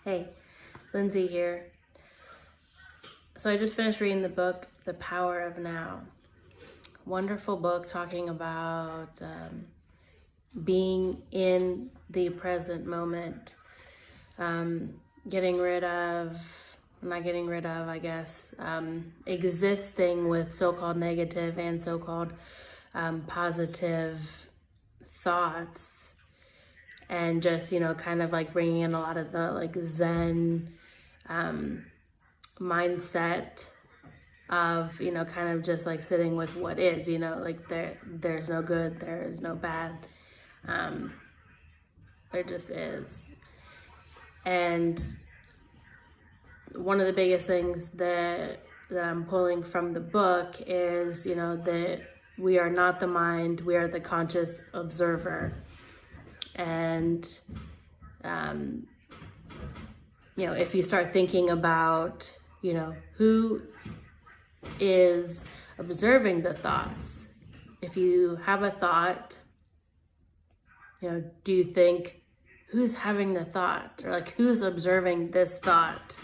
Hey, Lindsay here. So I just finished reading the book, The Power of Now. Wonderful book talking about being in the present moment, getting rid of, not getting rid of, I guess, existing with so-called negative and so-called positive thoughts. And just, kind of like bringing in a lot of the like Zen mindset of, kind of just like sitting with what is, like there's no good, there is no bad. There just is. And one of the biggest things that I'm pulling from the book is, that we are not the mind, we are the conscious observer. And, if you start thinking about, who is observing the thoughts, if you have a thought, do you think, who's having the thought? Or like, who's observing this thought?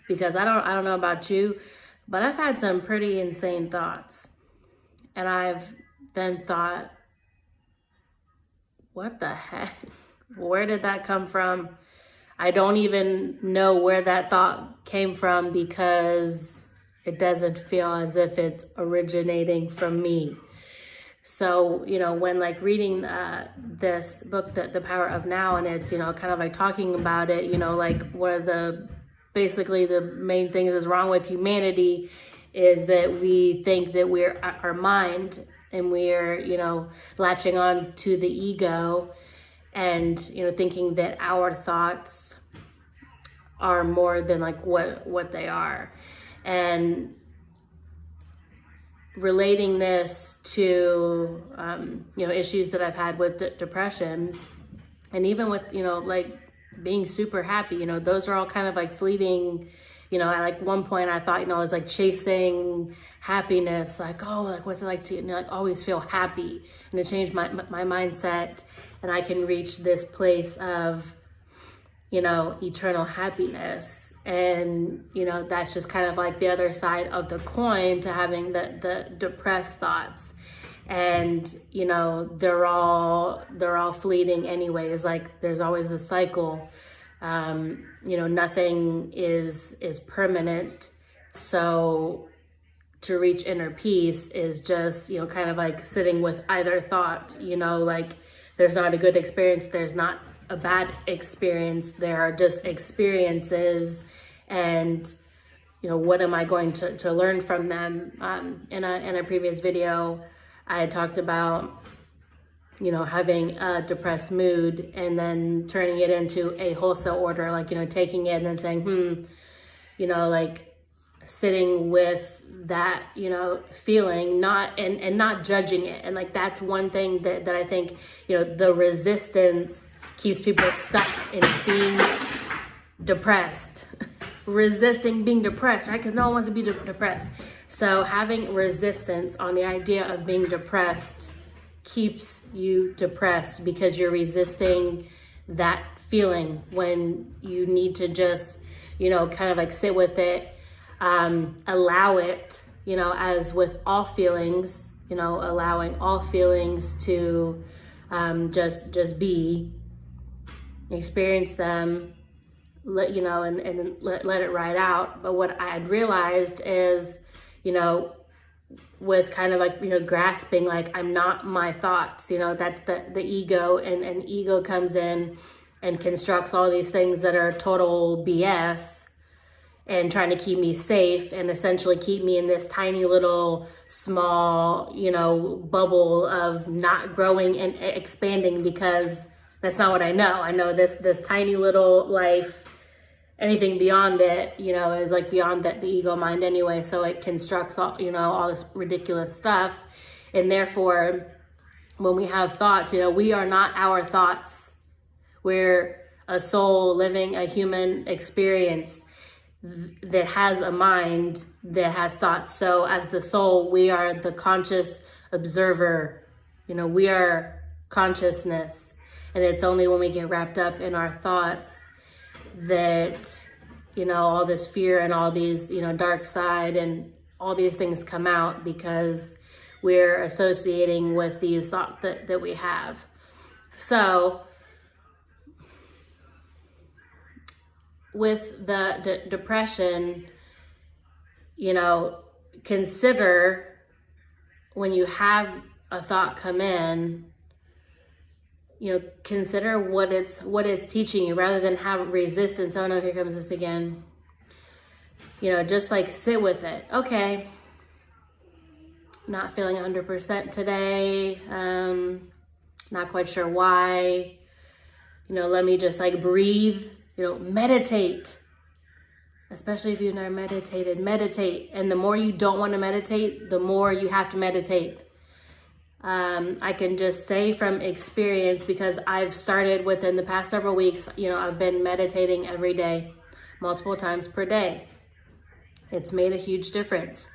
Because I don't know about you, but I've had some pretty insane thoughts. And I've then thought, what the heck? Where did that come from? I don't even know where that thought came from because it doesn't feel as if it's originating from me. So, when like reading this book, The Power of Now, and it's, kind of like talking about it, like one of basically the main things is wrong with humanity is that we think that we're our mind, and we're, latching on to the ego and, thinking that our thoughts are more than like what they are. And relating this to, issues that I've had with depression, and even with, like being super happy, those are all kind of like fleeting. At like one point I thought, I was like chasing happiness, like, oh, like what's it like to like always feel happy, and to change my mindset, and I can reach this place of, eternal happiness. And, that's just kind of like the other side of the coin to having the depressed thoughts. And, they're all fleeting anyways. Like there's always a cycle. Nothing is permanent. So to reach inner peace is just, kind of like sitting with either thought, like there's not a good experience, there's not a bad experience, there are just experiences. And, what am I going to learn from them? In a previous video, I had talked about, having a depressed mood and then turning it into a wholesale order, like, taking it and then saying, like sitting with that, feeling, and not judging it. And like, that's one thing that I think, the resistance keeps people stuck in being depressed, resisting being depressed, right? Because no one wants to be depressed. So having resistance on the idea of being depressed keeps you depressed, because you're resisting that feeling when you need to just, kind of like sit with it, allow it, as with all feelings, allowing all feelings to just be, experience them, let and let it ride out. But what I had realized is, with kind of like, grasping, like I'm not my thoughts, that's the ego, and ego comes in and constructs all these things that are total BS, and trying to keep me safe and essentially keep me in this tiny little small, bubble of not growing and expanding, because that's not what I know. I know this tiny little life. Anything beyond it, is like beyond the ego mind anyway. So it constructs all, all this ridiculous stuff. And therefore, when we have thoughts, we are not our thoughts. We're a soul living a human experience that has a mind that has thoughts. So as the soul, we are the conscious observer. We are consciousness. And it's only when we get wrapped up in our thoughts that, all this fear and all these, dark side and all these things come out because we're associating with these thoughts that we have. So with the depression, consider when you have a thought come in, consider what it's teaching you rather than have resistance. Oh no, here comes this again. Just like sit with it. Okay, not feeling 100% today. Not quite sure why. Let me just like breathe. Meditate. Especially if you've never meditated, meditate. And the more you don't want to meditate, the more you have to meditate. I can just say from experience, because I've started within the past several weeks, I've been meditating every day, multiple times per day. It's made a huge difference.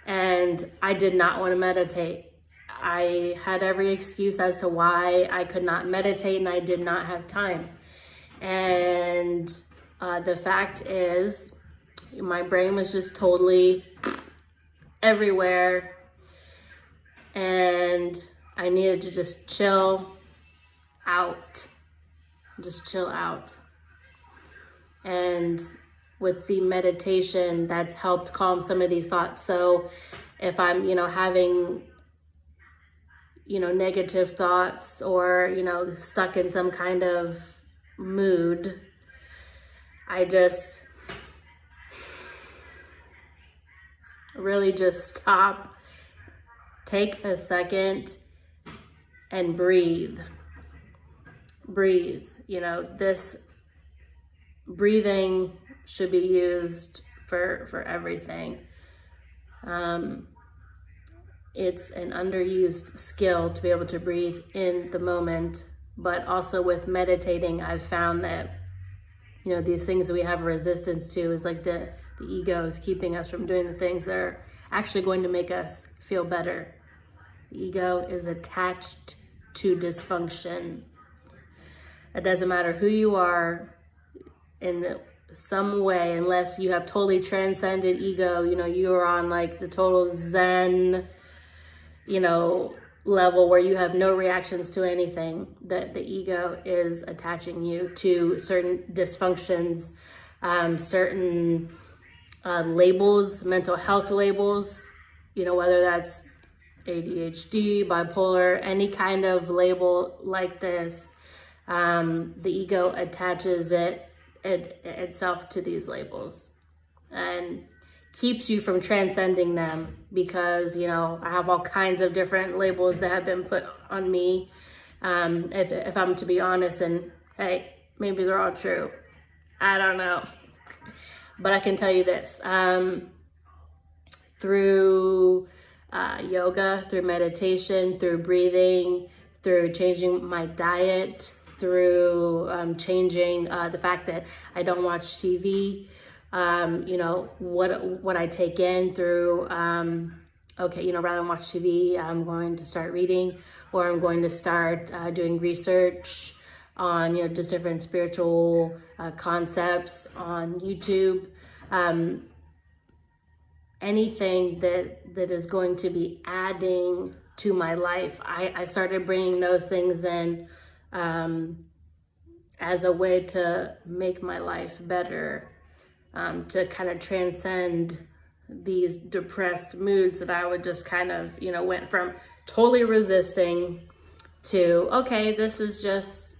And I did not want to meditate. I had every excuse as to why I could not meditate, and I did not have time. And the fact is, my brain was just totally everywhere, and I needed to just chill out. And with the meditation, that's helped calm some of these thoughts. So if I'm, having, negative thoughts or, stuck in some kind of mood, I just really just stop, take a second and breathe. This breathing should be used for everything. It's an underused skill to be able to breathe in the moment, but also with meditating, I've found that, these things that we have resistance to is like the ego is keeping us from doing the things that are actually going to make us feel better. The ego is attached to dysfunction. It doesn't matter who you are in some way, unless you have totally transcended ego, you are on like the total Zen, level where you have no reactions to anything. The ego is attaching you to certain dysfunctions, certain labels, mental health labels, whether that's ADHD, bipolar, any kind of label like this. The ego attaches itself to these labels and keeps you from transcending them, because I have all kinds of different labels that have been put on me, if I'm to be honest, and hey, maybe they're all true, I don't know, but I can tell you this, through yoga, through meditation, through breathing, through changing my diet, through changing the fact that I don't watch TV, what I take in through, rather than watch TV, I'm going to start reading, or I'm going to start doing research on, just different spiritual concepts on YouTube. Anything that is going to be adding to my life, I started bringing those things in as a way to make my life better. To kind of transcend these depressed moods that I would just kind of, went from totally resisting to, okay, this is just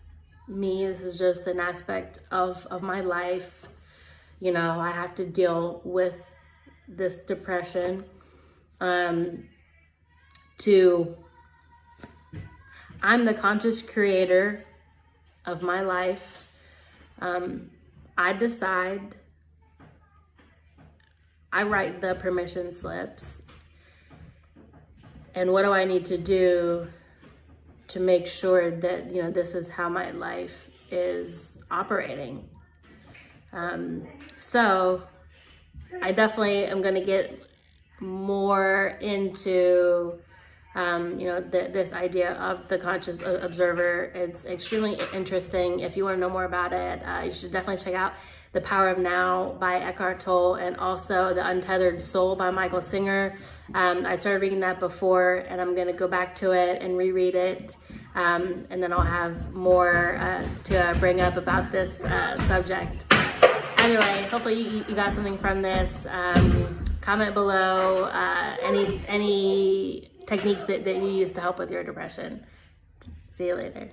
me. This is just an aspect of my life. I have to deal with this depression. To, I'm the conscious creator of my life. I decide. I write the permission slips. And what do I need to do to make sure that, this is how my life is operating? So I definitely am going to get more into this idea of the conscious observer. It's extremely interesting. If you want to know more about it, you should definitely check out The Power of Now by Eckhart Tolle, and also The Untethered Soul by Michael Singer. I started reading that before, and I'm going to go back to it and reread it, and then I'll have more to bring up about this subject. Anyway, hopefully you got something from this. Comment below any techniques that you use to help with your depression. See you later.